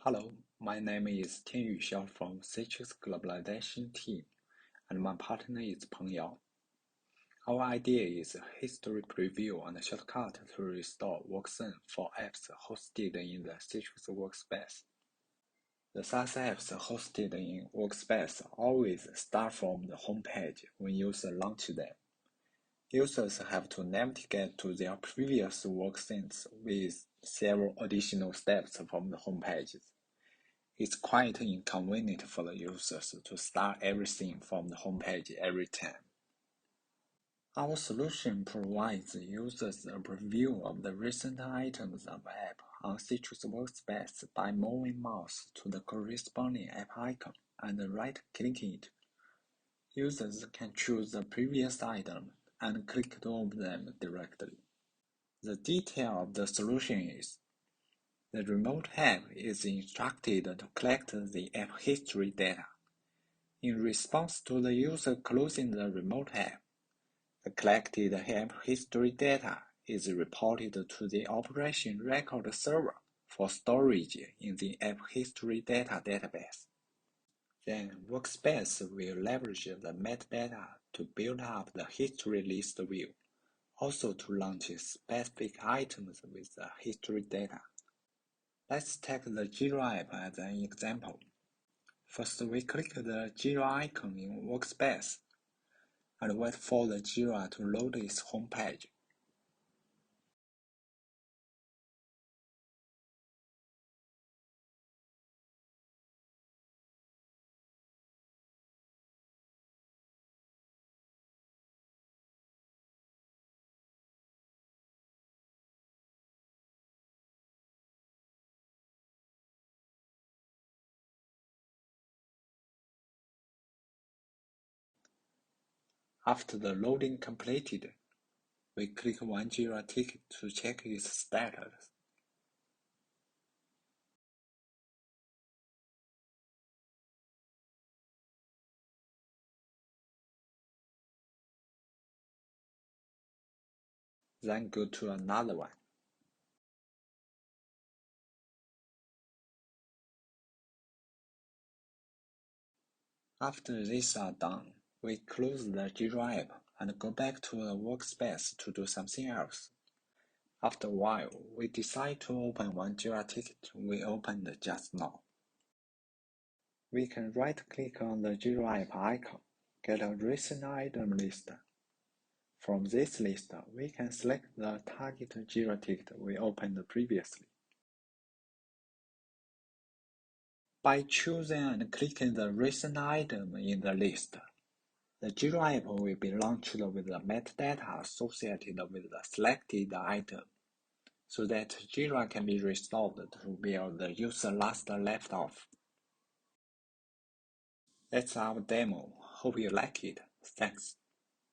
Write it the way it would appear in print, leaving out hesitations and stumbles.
Hello, my name is Tianyu Xiao from Citrix Globalization team, and my partner is Peng Yao. Our idea is a history preview and a shortcut to restore workscene for apps hosted in the Citrix workspace. The SaaS apps hosted in workspace always start from the home page when users launch them. Users have to navigate to their previous workscenes with several additional steps from the home pages. It's quite inconvenient for the users to start everything from the homepage every time. Our solution provides users a preview of the recent items of the app on Citrix Workspace by moving mouse to the corresponding app icon and right-clicking it. Users can choose the previous item and click on them directly. The detail of the solution is the remote app is instructed to collect the app history data. In response to the user closing the remote app, the collected app history data is reported to the operation record server for storage in the app history data database. Then Workspace will leverage the metadata to build up the history list view, also to launch specific items with the history data. Let's take the Jira app as an example. First, we click the Jira icon in Workspace and wait for the Jira to load its home page. After the loading completed, we click one Jira ticket to check its status. Then go to another one. After these are done, we close the Jira app and go back to the Workspace to do something else. After a while, we decide to open one Jira ticket we opened just now. We can right-click on the Jira app icon, get a recent item list. From this list, we can select the target Jira ticket we opened previously. By choosing and clicking the recent item in the list, the Jira app will be launched with the metadata associated with the selected item, so that Jira can be restored to where the user last left off. That's our demo. Hope you like it. Thanks.